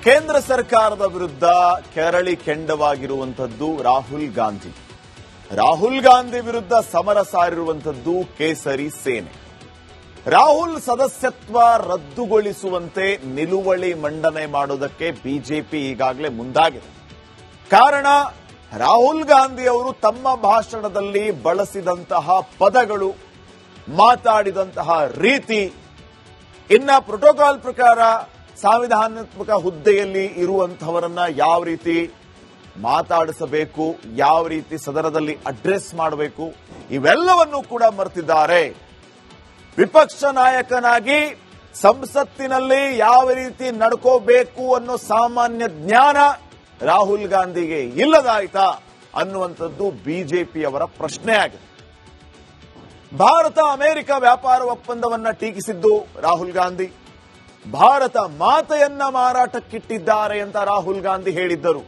ಕೇಂದ್ರ ಸರ್ಕಾರದ ವಿರುದ್ಧ ಕೆರಳಿ ಕೆಂಡವಾಗಿರುವಂತದ್ದು ರಾಹುಲ್ ಗಾಂಧಿ. ರಾಹುಲ್ ಗಾಂಧಿ ವಿರುದ್ಧ ಸಮರ ಸಾರಿರುವಂತದ್ದು ಕೇಸರಿ ಸೇನೆ. ರಾಹುಲ್ ಸದಸ್ಯತ್ವ ರದ್ದುಗೊಳಿಸುವಂತೆ ನಿಲುವಳಿ ಮಂಡನೆ ಮಾಡುವುದಕ್ಕೆ ಬಿಜೆಪಿ ಈಗಾಗಲೇ ಮುಂದಾಗಿದೆ. ಕಾರಣ, ರಾಹುಲ್ ಗಾಂಧಿ ಅವರು ತಮ್ಮ ಭಾಷಣದಲ್ಲಿ ಬಳಸಿದಂತಹ ಪದಗಳು, ಮಾತಾಡಿದಂತಹ ರೀತಿ, ಇನ್ನ ಪ್ರೋಟೋಕಾಲ್ ಪ್ರಕಾರ ಸಂವಿಧಾನಾತ್ಮಕ ಹುದ್ದೆಯಲ್ಲಿ ಇರುವಂತಹವರನ್ನ ಯಾವ ರೀತಿ ಮಾತಾಡಿಸಬೇಕು, ಯಾವ ರೀತಿ ಸದನದಲ್ಲಿ ಅಡ್ರೆಸ್ ಮಾಡಬೇಕು, ಇವೆಲ್ಲವನ್ನೂ ಕೂಡ ಮರೆತಿದ್ದಾರೆ. ವಿಪಕ್ಷ ನಾಯಕನಾಗಿ ಸಂಸತ್ತಿನಲ್ಲಿ ಯಾವ ರೀತಿ ನಡ್ಕೋಬೇಕು ಅನ್ನೋ ಸಾಮಾನ್ಯ ಜ್ಞಾನ ರಾಹುಲ್ ಗಾಂಧಿಗೆ ಇಲ್ಲದಾಯ್ತಾ ಅನ್ನುವಂಥದ್ದು ಬಿಜೆಪಿಯವರ ಪ್ರಶ್ನೆ ಆಗಿದೆ. ಭಾರತ ಅಮೆರಿಕ ವ್ಯಾಪಾರ ಒಪ್ಪಂದವನ್ನ ಟೀಕಿಸಿದ್ದು ರಾಹುಲ್ ಗಾಂಧಿ. ಭಾರತ ಮಾತೆಯನ್ನ ಮಾರಾಟಕ್ಕಿಟ್ಟಿದ್ದಾರೆ ಅಂತ ರಾಹುಲ್ ಗಾಂಧಿ ಹೇಳಿದ್ದರು.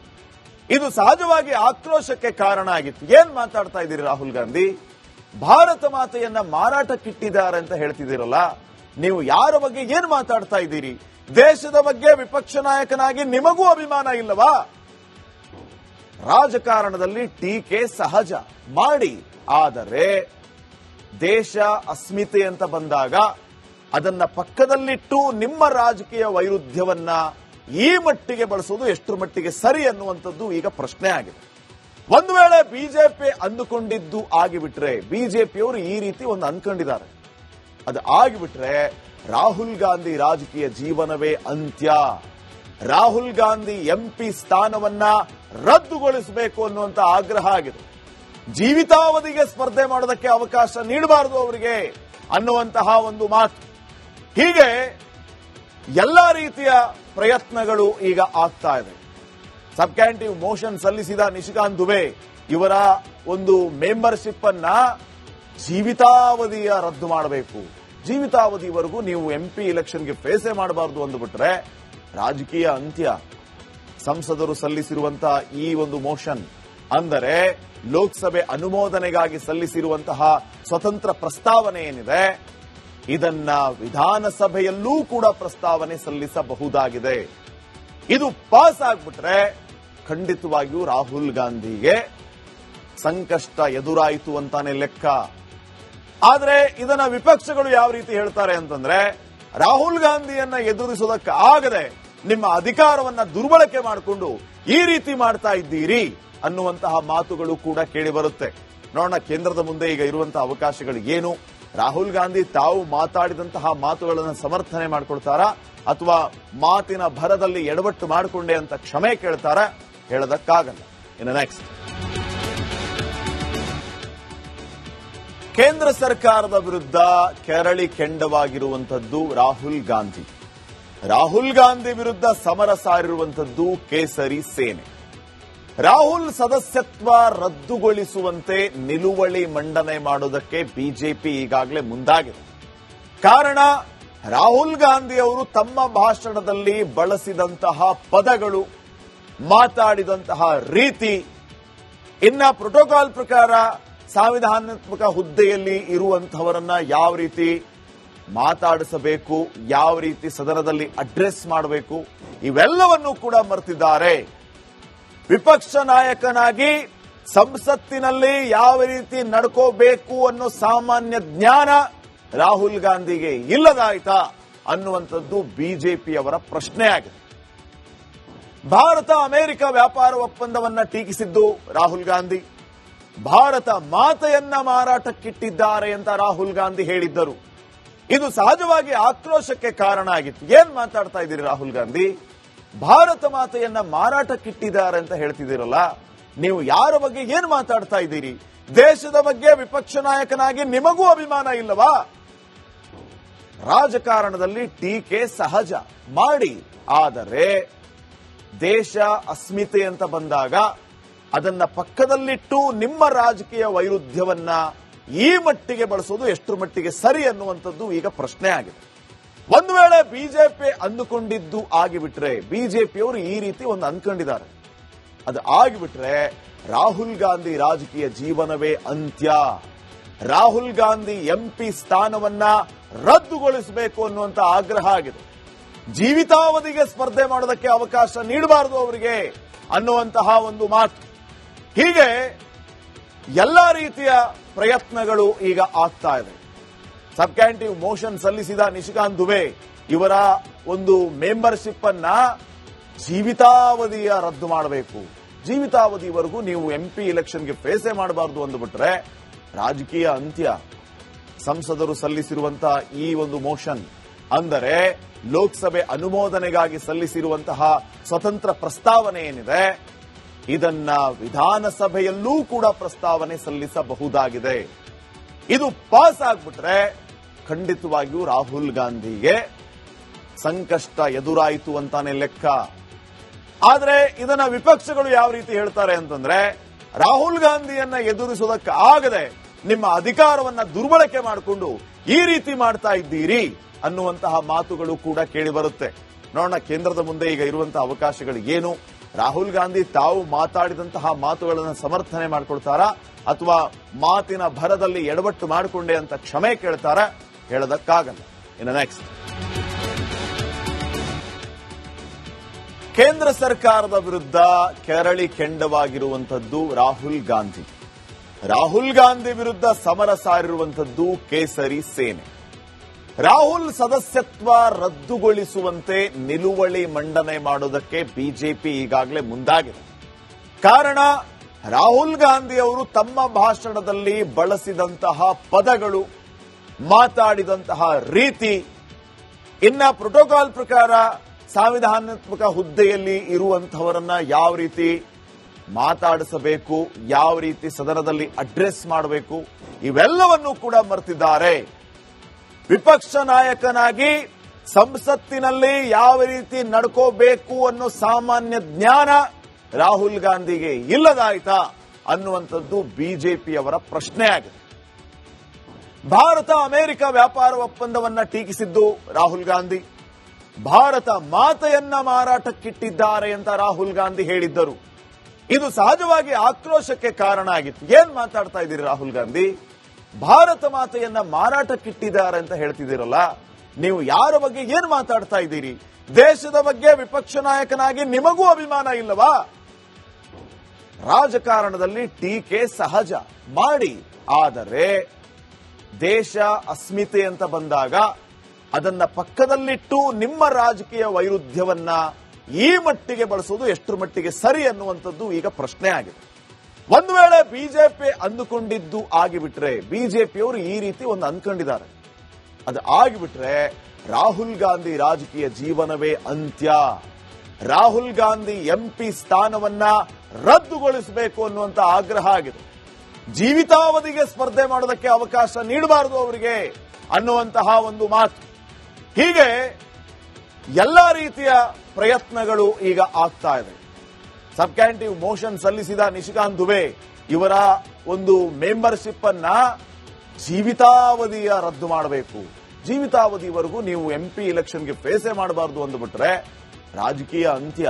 ಇದು ಸಹಜವಾಗಿ ಆಕ್ರೋಶಕ್ಕೆ ಕಾರಣ ಆಗಿತ್ತು. ಏನ್ ಮಾತಾಡ್ತಾ ಇದ್ದೀರಿ ರಾಹುಲ್ ಗಾಂಧಿ? ಭಾರತ ಮಾತೆಯನ್ನ ಮಾರಾಟಕ್ಕಿಟ್ಟಿದ್ದಾರೆ ಅಂತ ಹೇಳ್ತಿದ್ದೀರಲ್ಲ, ನೀವು ಯಾರ ಬಗ್ಗೆ ಏನ್ ಮಾತಾಡ್ತಾ ಇದ್ದೀರಿ? ದೇಶದ ಬಗ್ಗೆ ವಿಪಕ್ಷ ನಾಯಕನಾಗಿ ನಿಮಗೂ ಅಭಿಮಾನ ಇಲ್ಲವಾ? ರಾಜಕಾರಣದಲ್ಲಿ ಟೀಕೆ ಸಹಜ, ಮಾಡಿ. ಆದರೆ ದೇಶ ಅಸ್ಮಿತೆ ಅಂತ ಬಂದಾಗ ಅದನ್ನ ಪಕ್ಕದಲ್ಲಿಟ್ಟು ನಿಮ್ಮ ರಾಜಕೀಯ ವೈರುಧ್ಯವನ್ನ ಈ ಮಟ್ಟಿಗೆ ಬಳಸೋದು ಎಷ್ಟರ ಮಟ್ಟಿಗೆ ಸರಿ ಅನ್ನುವಂಥದ್ದು ಈಗ ಪ್ರಶ್ನೆ ಆಗಿದೆ. ಒಂದು ವೇಳೆ ಬಿಜೆಪಿ ಅಂದುಕೊಂಡಿದ್ದು ಆಗಿಬಿಟ್ರೆ, ಬಿಜೆಪಿಯವರು ಈ ರೀತಿ ಒಂದು ಅಂದ್ಕೊಂಡಿದ್ದಾರೆ, ಅದು ಆಗಿಬಿಟ್ರೆ ರಾಹುಲ್ ಗಾಂಧಿ ರಾಜಕೀಯ ಜೀವನವೇ ಅಂತ್ಯ. ರಾಹುಲ್ ಗಾಂಧಿ ಎಂಪಿ ಸ್ಥಾನವನ್ನ ರದ್ದುಗೊಳಿಸಬೇಕು ಅನ್ನುವಂತ ಆಗ್ರಹ ಆಗಿದೆ. ಜೀವಿತಾವಧಿಗೆ ಸ್ಪರ್ಧೆ ಮಾಡೋದಕ್ಕೆ ಅವಕಾಶ ನೀಡಬಾರದು ಅವರಿಗೆ ಅನ್ನುವಂತಹ ಒಂದು ಮಾತು. ಹೀಗೆ ಎಲ್ಲ ರೀತಿಯ ಪ್ರಯತ್ನಗಳು ಈಗ ಆಗ್ತಾ ಇದೆ. ಸಬ್ಕ್ಯಾಂಟಿವ್ ಮೋಷನ್ ಸಲ್ಲಿಸಿದ ನಿಶಿಕಾಂತ್ ದುಬೆ ಇವರ ಒಂದು ಮೆಂಬರ್ಶಿಪ್ ಅನ್ನ ಜೀವಿತಾವಧಿಯ ರದ್ದು ಮಾಡಬೇಕು, ಜೀವಿತಾವಧಿವರೆಗೂ ನೀವು ಎಂಪಿ ಇಲೆಕ್ಷನ್ಗೆ ಫೇಸೇ ಮಾಡಬಾರದು ಅಂದುಬಿಟ್ರೆ ರಾಜಕೀಯ ಅಂತ್ಯ. ಸಂಸದರು ಸಲ್ಲಿಸಿರುವಂತಹ ಈ ಒಂದು ಮೋಷನ್ ಅಂದರೆ ಲೋಕಸಭೆ ಅನುಮೋದನೆಗಾಗಿ ಸಲ್ಲಿಸಿರುವಂತಹ ಸ್ವತಂತ್ರ ಪ್ರಸ್ತಾವನೆ ಏನಿದೆ, ಇದನ್ನ ವಿಧಾನಸಭೆಯಲ್ಲೂ ಕೂಡ ಪ್ರಸ್ತಾವನೆ ಸಲ್ಲಿಸಬಹುದಾಗಿದೆ. ಇದು ಪಾಸ್ ಆಗ್ಬಿಟ್ರೆ ಖಂಡಿತವಾಗಿಯೂ ರಾಹುಲ್ ಗಾಂಧಿಗೆ ಸಂಕಷ್ಟ ಎದುರಾಯಿತು ಅಂತಾನೆ ಲೆಕ್ಕ. ಆದ್ರೆ ಇದನ್ನ ವಿಪಕ್ಷಗಳು ಯಾವ ರೀತಿ ಹೇಳ್ತಾರೆ ಅಂತಂದ್ರೆ, ರಾಹುಲ್ ಗಾಂಧಿಯನ್ನ ಎದುರಿಸೋದಕ್ಕೆ ಆಗದೆ ನಿಮ್ಮ ಅಧಿಕಾರವನ್ನ ದುರ್ಬಳಕೆ ಮಾಡಿಕೊಂಡು ಈ ರೀತಿ ಮಾಡ್ತಾ ಇದ್ದೀರಿ ಅನ್ನುವಂತಹ ಮಾತುಗಳು ಕೂಡ ಕೇಳಿ ಬರುತ್ತೆ. ನೋಡೋಣ ಕೇಂದ್ರದ ಮುಂದೆ ಈಗ ಇರುವಂತಹ ಅವಕಾಶಗಳು ಏನು. ರಾಹುಲ್ ಗಾಂಧಿ ತಾವು ಮಾತಾಡಿದಂತಹ ಮಾತುಗಳನ್ನು ಸಮರ್ಥನೆ ಮಾಡಿಕೊಳ್ತಾರಾ ಅಥವಾ ಮಾತಿನ ಭರದಲ್ಲಿ ಎಡವಟ್ಟು ಮಾಡಿಕೊಂಡೆ ಅಂತ ಕ್ಷಮೆ ಕೇಳ್ತಾರಾ? ಹೇಳೋದಕ್ಕಾಗಲ್ಲ. ಇನ್ನು ನೆಕ್ಸ್ಟ್, ಕೇಂದ್ರ ಸರ್ಕಾರದ ವಿರುದ್ಧ ಕೆರಳಿ ಕೆಂಡವಾಗಿರುವಂತದ್ದು ರಾಹುಲ್ ಗಾಂಧಿ. ರಾಹುಲ್ ಗಾಂಧಿ ವಿರುದ್ಧ ಸಮರ ಸಾರಿರುವಂತದ್ದು ಕೇಸರಿ ಸೇನೆ. ರಾಹುಲ್ ಸದಸ್ಯತ್ವ ರದ್ದುಗೊಳಿಸುವಂತೆ ನಿಲುವಳಿ ಮಂಡನೆ ಮಾಡುವುದಕ್ಕೆ ಬಿಜೆಪಿ ಈಗಾಗಲೇ ಮುಂದಾಗಿದೆ. ಕಾರಣ, ರಾಹುಲ್ ಗಾಂಧಿ ಅವರು ತಮ್ಮ ಭಾಷಣದಲ್ಲಿ ಬಳಸಿದಂತಹ ಪದಗಳು, ಮಾತಾಡಿದಂತಹ ರೀತಿ, ಇನ್ನ ಪ್ರೋಟೋಕಾಲ್ ಪ್ರಕಾರ ಸಂವಿಧಾನಾತ್ಮಕ ಹುದ್ದೆಯಲ್ಲಿ ಇರುವಂತಹವರನ್ನ ಯಾವ ರೀತಿ ಮಾತಾಡಿಸಬೇಕು, ಯಾವ ರೀತಿ ಸದನದಲ್ಲಿ ಅಡ್ರೆಸ್ ಮಾಡಬೇಕು, ಇವೆಲ್ಲವನ್ನೂ ಕೂಡ ಮರೆತಿದ್ದಾರೆ. ವಿಪಕ್ಷ ನಾಯಕನಾಗಿ ಸಂಸತ್ತಿನಲ್ಲಿ ಯಾವ ರೀತಿ ನಡ್ಕೋಬೇಕು ಅನ್ನೋ ಸಾಮಾನ್ಯ ಜ್ಞಾನ ರಾಹುಲ್ ಗಾಂಧಿಗೆ ಇಲ್ಲದಾಯ್ತಾ ಅನ್ನುವಂಥದ್ದು ಬಿಜೆಪಿಯವರ ಪ್ರಶ್ನೆ ಆಗಿದೆ. ಭಾರತ ಅಮೆರಿಕ ವ್ಯಾಪಾರ ಒಪ್ಪಂದವನ್ನ ಟೀಕಿಸಿದ್ದು ರಾಹುಲ್ ಗಾಂಧಿ. ಭಾರತ ಮಾತೆಯನ್ನ ಮಾರಾಟಕ್ಕಿಟ್ಟಿದ್ದಾರೆ ಅಂತ ರಾಹುಲ್ ಗಾಂಧಿ ಹೇಳಿದ್ದರು. ಇದು ಸಹಜವಾಗಿ ಆಕ್ರೋಶಕ್ಕೆ ಕಾರಣ ಆಗಿತ್ತು. ಏನ್ ಮಾತಾಡ್ತಾ ಇದ್ದೀರಿ ರಾಹುಲ್ ಗಾಂಧಿ? ಭಾರತ ಮಾತೆಯನ್ನ ಮಾರಾಟಕ್ಕಿಟ್ಟಿದ್ದಾರೆ ಅಂತ ಹೇಳ್ತಿದ್ದೀರಲ್ಲ, ನೀವು ಯಾರ ಬಗ್ಗೆ ಏನ್ ಮಾತಾಡ್ತಾ ಇದ್ದೀರಿ? ದೇಶದ ಬಗ್ಗೆ ವಿಪಕ್ಷ ನಾಯಕನಾಗಿ ನಿಮಗೂ ಅಭಿಮಾನ ಇಲ್ಲವಾ? ರಾಜಕಾರಣದಲ್ಲಿ ಟೀಕೆ ಸಹಜ, ಮಾಡಿ. ಆದರೆ ದೇಶ ಅಸ್ಮಿತೆ ಅಂತ ಬಂದಾಗ ಅದನ್ನ ಪಕ್ಕದಲ್ಲಿಟ್ಟು ನಿಮ್ಮ ರಾಜಕೀಯ ವೈರುಧ್ಯವನ್ನ ಈ ಮಟ್ಟಿಗೆ ಬಳಸೋದು ಎಷ್ಟರ ಮಟ್ಟಿಗೆ ಸರಿ ಅನ್ನುವಂಥದ್ದು ಈಗ ಪ್ರಶ್ನೆ ಆಗಿದೆ. ಒಂದು ವೇಳೆ ಬಿಜೆಪಿ ಅಂದುಕೊಂಡಿದ್ದು ಆಗಿಬಿಟ್ರೆ, ಬಿಜೆಪಿಯವರು ಈ ರೀತಿ ಒಂದು ಅಂದ್ಕೊಂಡಿದ್ದಾರೆ, ಅದು ಆಗಿಬಿಟ್ರೆ ರಾಹುಲ್ ಗಾಂಧಿ ರಾಜಕೀಯ ಜೀವನವೇ ಅಂತ್ಯ. ರಾಹುಲ್ ಗಾಂಧಿ ಎಂಪಿ ಸ್ಥಾನವನ್ನ ರದ್ದುಗೊಳಿಸಬೇಕು ಅನ್ನುವಂತ ಆಗ್ರಹ ಆಗಿದೆ. ಜೀವಿತಾವಧಿಗೆ ಸ್ಪರ್ಧೆ ಮಾಡೋದಕ್ಕೆ ಅವಕಾಶ ನೀಡಬಾರದು ಅವರಿಗೆ ಅನ್ನುವಂತಹ ಒಂದು ಮಾತು. ಹೀಗೆ ಎಲ್ಲ ರೀತಿಯ ಪ್ರಯತ್ನಗಳು ಈಗ ಆಗ್ತಾ ಇದೆ. ಸಬ್ಕ್ಯಾಂಟಿವ್ ಮೋಷನ್ ಸಲ್ಲಿಸಿದ ನಿಶಿಕಾಂತ್ ದುಬೆ ಇವರ ಒಂದು ಮೆಂಬರ್ಶಿಪ್ ಅನ್ನ ಜೀವಿತಾವಧಿಯ ರದ್ದು ಮಾಡಬೇಕು, ಜೀವಿತಾವಧಿವರೆಗೂ ನೀವು ಎಂಪಿ ಎಲೆಕ್ಷನ್ಗೆ ಫೇಸೇ ಮಾಡಬಾರದು ಅಂದುಬಿಟ್ರೆ ರಾಜಕೀಯ ಅಂತ್ಯ. ಸಂಸದರು ಸಲ್ಲಿಸಿರುವಂತಹ ಈ ಒಂದು ಮೋಷನ್ ಅಂದರೆ ಲೋಕಸಭೆ ಅನುಮೋದನೆಗಾಗಿ ಸಲ್ಲಿಸಿರುವಂತಹ ಸ್ವತಂತ್ರ ಪ್ರಸ್ತಾವನೆ ಏನಿದೆ ಇದನ್ನ ವಿಧಾನಸಭೆಯಲ್ಲೂ ಕೂಡ ಪ್ರಸ್ತಾವನೆ ಸಲ್ಲಿಸಬಹುದಾಗಿದೆ. ಇದು ಪಾಸ್ ಆಗ್ಬಿಟ್ರೆ ಖಂಡಿತವಾಗಿಯೂ ರಾಹುಲ್ ಗಾಂಧಿಗೆ ಸಂಕಷ್ಟ ಎದುರಾಯಿತು ಅಂತಾನೆ ಲೆಕ್ಕ. ಆದ್ರೆ ಇದನ್ನ ವಿಪಕ್ಷಗಳು ಯಾವ ರೀತಿ ಹೇಳ್ತಾರೆ ಅಂತಂದ್ರೆ, ರಾಹುಲ್ ಗಾಂಧಿಯನ್ನ ಎದುರಿಸೋದಕ್ಕೆ ಆಗದೆ ನಿಮ್ಮ ಅಧಿಕಾರವನ್ನ ದುರ್ಬಳಕೆ ಮಾಡಿಕೊಂಡು ಈ ರೀತಿ ಮಾಡ್ತಾ ಇದ್ದೀರಿ ಅನ್ನುವಂತಹ ಮಾತುಗಳು ಕೂಡ ಕೇಳಿ ಬರುತ್ತೆ. ನೋಡೋಣ ಕೇಂದ್ರದ ಮುಂದೆ ಈಗ ಇರುವಂತಹ ಅವಕಾಶಗಳು ಏನು. ರಾಹುಲ್ ಗಾಂಧಿ ತಾವು ಮಾತಾಡಿದಂತಹ ಮಾತುಗಳನ್ನು ಸಮರ್ಥನೆ ಮಾಡ್ಕೊಳ್ತಾರಾ ಅಥವಾ ಮಾತಿನ ಭರದಲ್ಲಿ ಎಡವಟ್ಟು ಮಾಡಿಕೊಂಡೆ ಅಂತ ಕ್ಷಮೆ ಕೇಳ್ತಾರ? ಹೇಳೋದಕ್ಕಾಗಲ್ಲ. ಇನ್ನು ನೆಕ್ಸ್ಟ್, ಕೇಂದ್ರ ಸರ್ಕಾರದ ವಿರುದ್ಧ ಕೆರಳಿ ಕೆಂಡವಾಗಿರುವಂತದ್ದು ರಾಹುಲ್ ಗಾಂಧಿ. ರಾಹುಲ್ ಗಾಂಧಿ ವಿರುದ್ಧ ಸಮರ ಸಾರಿರುವಂತದ್ದು ಕೇಸರಿ ಸೇನೆ. ರಾಹುಲ್ ಸದಸ್ಯತ್ವ ರದ್ದುಗೊಳಿಸುವಂತೆ ನಿಲುವಳಿ ಮಂಡನೆ ಮಾಡೋದಕ್ಕೆ ಬಿಜೆಪಿ ಈಗಾಗಲೇ ಮುಂದಾಗಿದೆ. ಕಾರಣ, ರಾಹುಲ್ ಗಾಂಧಿ ಅವರು ತಮ್ಮ ಭಾಷಣದಲ್ಲಿ ಬಳಸಿದಂತಹ ಪದಗಳು, ಮಾತಾಡಿದಂತಹ ರೀತಿ, ಇನ್ನ ಪ್ರೋಟೋಕಾಲ್ ಪ್ರಕಾರ ಸಂವಿಧಾನಾತ್ಮಕ ಹುದ್ದೆಯಲ್ಲಿ ಇರುವಂತಹವರನ್ನ ಯಾವ ರೀತಿ ಮಾತಾಡಿಸಬೇಕು, ಯಾವ ರೀತಿ ಸದನದಲ್ಲಿ ಅಡ್ರೆಸ್ ಮಾಡಬೇಕು, ಇವೆಲ್ಲವನ್ನೂ ಕೂಡ ಮರೆತಿದ್ದಾರೆ. ವಿಪಕ್ಷ ನಾಯಕನಾಗಿ ಸಂಸತ್ತಿನಲ್ಲಿ ಯಾವ ರೀತಿ ನಡ್ಕೋಬೇಕು ಅನ್ನೋ ಸಾಮಾನ್ಯ ಜ್ಞಾನ ರಾಹುಲ್ ಗಾಂಧಿಗೆ ಇಲ್ಲದಾಯ್ತಾ ಅನ್ನುವಂಥದ್ದು ಬಿಜೆಪಿಯವರ ಪ್ರಶ್ನೆ ಆಗಿದೆ. ಭಾರತ ಅಮೆರಿಕ ವ್ಯಾಪಾರ ಒಪ್ಪಂದವನ್ನ ಟೀಕಿಸಿದ್ದು ರಾಹುಲ್ ಗಾಂಧಿ. ಭಾರತ ಮಾತೆಯನ್ನ ಮಾರಾಟಕ್ಕಿಟ್ಟಿದ್ದಾರೆ ಅಂತ ರಾಹುಲ್ ಗಾಂಧಿ ಹೇಳಿದ್ದರು. ಇದು ಸಹಜವಾಗಿ ಆಕ್ರೋಶಕ್ಕೆ ಕಾರಣ ಆಗಿತ್ತು. ಏನ್ ಮಾತಾಡ್ತಾ ಇದ್ದೀರಿ ರಾಹುಲ್ ಗಾಂಧಿ? ಭಾರತ ಮಾತೆಯನ್ನ ಮಾರಾಟಕ್ಕಿಟ್ಟಿದ್ದಾರೆ ಅಂತ ಹೇಳ್ತಿದ್ದೀರಲ್ಲ, ನೀವು ಯಾರ ಬಗ್ಗೆ ಏನ್ ಮಾತಾಡ್ತಾ ಇದ್ದೀರಿ? ದೇಶದ ಬಗ್ಗೆ ವಿಪಕ್ಷ ನಾಯಕನಾಗಿ ನಿಮಗೂ ಅಭಿಮಾನ ಇಲ್ಲವಾ? ರಾಜಕಾರಣದಲ್ಲಿ ಟೀಕೆ ಸಹಜ ಮಾಡಿ, ಆದರೆ ದೇಶ ಅಸ್ಮಿತೆ ಅಂತ ಬಂದಾಗ ಅದನ್ನ ಪಕ್ಕದಲ್ಲಿಟ್ಟು ನಿಮ್ಮ ರಾಜಕೀಯ ವೈರುಧ್ಯವನ್ನ ಈ ಮಟ್ಟಿಗೆ ಬಳಸೋದು ಎಷ್ಟರ ಮಟ್ಟಿಗೆ ಸರಿ ಅನ್ನುವಂಥದ್ದು ಈಗ ಪ್ರಶ್ನೆ ಆಗಿದೆ. ಒಂದು ವೇಳೆ ಬಿಜೆಪಿ ಅಂದುಕೊಂಡಿದ್ದು ಆಗಿಬಿಟ್ರೆ, ಬಿಜೆಪಿಯವರು ಈ ರೀತಿ ಒಂದು ಅಂದ್ಕೊಂಡಿದ್ದಾರೆ, ಅದು ಆಗಿಬಿಟ್ರೆ ರಾಹುಲ್ ಗಾಂಧಿ ರಾಜಕೀಯ ಜೀವನವೇ ಅಂತ್ಯ. ರಾಹುಲ್ ಗಾಂಧಿ ಎಂಪಿ ಸ್ಥಾನವನ್ನ ರದ್ದುಗೊಳಿಸಬೇಕು ಅನ್ನುವಂತ ಆಗ್ರಹ ಆಗಿದೆ. ಜೀವಿತಾವಧಿಗೆ ಸ್ಪರ್ಧೆ ಮಾಡೋದಕ್ಕೆ ಅವಕಾಶ ನೀಡಬಾರದು ಅವರಿಗೆ ಅನ್ನುವಂತಹ ಒಂದು ಮಾತು. ಹೀಗೆ ಎಲ್ಲ ರೀತಿಯ ಪ್ರಯತ್ನಗಳು ಈಗ ಆಗ್ತಾ ಇದೆ. ಸಬ್ಕ್ಯಾಂಟಿವ್ ಮೋಷನ್ ಸಲ್ಲಿಸಿದ ನಿಶಿಕಾಂತ್ ದುಬೆ ಇವರ ಒಂದು ಮೆಂಬರ್ಶಿಪ್ ಅನ್ನ ಜೀವಿತಾವಧಿಯ ರದ್ದು ಮಾಡಬೇಕು, ಜೀವಿತಾವಧಿವರೆಗೂ ನೀವು ಎಂಪಿ ಎಲೆಕ್ಷನ್ಗೆ ಫೇಸೇ ಮಾಡಬಾರದು ಅಂದುಬಿಟ್ರೆ ರಾಜಕೀಯ ಅಂತ್ಯ.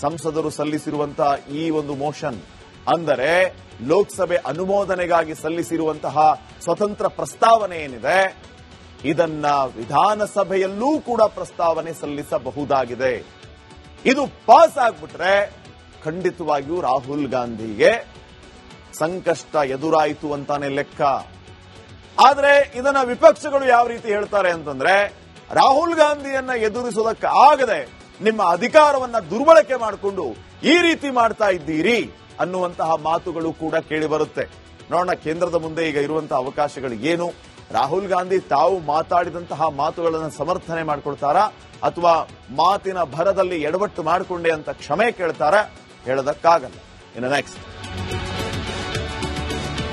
ಸಂಸದರು ಸಲ್ಲಿಸಿರುವಂತಹ ಈ ಒಂದು ಮೋಷನ್ ಅಂದರೆ ಲೋಕಸಭೆ ಅನುಮೋದನೆಗಾಗಿ ಸಲ್ಲಿಸಿರುವಂತಹ ಸ್ವತಂತ್ರ ಪ್ರಸ್ತಾವನೆ ಏನಿದೆ ಇದನ್ನ ವಿಧಾನಸಭೆಯಲ್ಲೂ ಕೂಡ ಪ್ರಸ್ತಾವನೆ ಸಲ್ಲಿಸಬಹುದಾಗಿದೆ. ಇದು ಪಾಸ್ ಆಗ್ಬಿಟ್ರೆ ಖಂಡಿತವಾಗಿಯೂ ರಾಹುಲ್ ಗಾಂಧಿಗೆ ಸಂಕಷ್ಟ ಎದುರಾಯಿತು ಅಂತಾನೆ ಲೆಕ್ಕ. ಆದ್ರೆ ಇದನ್ನ ವಿಪಕ್ಷಗಳು ಯಾವ ರೀತಿ ಹೇಳ್ತಾರೆ ಅಂತಂದ್ರೆ, ರಾಹುಲ್ ಗಾಂಧಿಯನ್ನ ಎದುರಿಸೋದಕ್ಕೆ ಆಗದೆ ನಿಮ್ಮ ಅಧಿಕಾರವನ್ನ ದುರ್ಬಳಕೆ ಮಾಡಿಕೊಂಡು ಈ ರೀತಿ ಮಾಡ್ತಾ ಇದ್ದೀರಿ ಅನ್ನುವಂತಹ ಮಾತುಗಳು ಕೂಡ ಕೇಳಿ ಬರುತ್ತೆ. ನೋಡೋಣ ಕೇಂದ್ರದ ಮುಂದೆ ಈಗ ಇರುವಂತಹ ಅವಕಾಶಗಳು ಏನು. ರಾಹುಲ್ ಗಾಂಧಿ ತಾವು ಮಾತಾಡಿದಂತಹ ಮಾತುಗಳನ್ನು ಸಮರ್ಥನೆ ಮಾಡ್ಕೊಳ್ತಾರಾ ಅಥವಾ ಮಾತಿನ ಭರದಲ್ಲಿ ಎಡವಟ್ಟು ಮಾಡಿಕೊಂಡೆ ಅಂತ ಕ್ಷಮೆ ಕೇಳ್ತಾರ? ಹೇಳೋದಕ್ಕಾಗಲ್ಲ. ಇನ್ನು ನೆಕ್ಸ್ಟ್,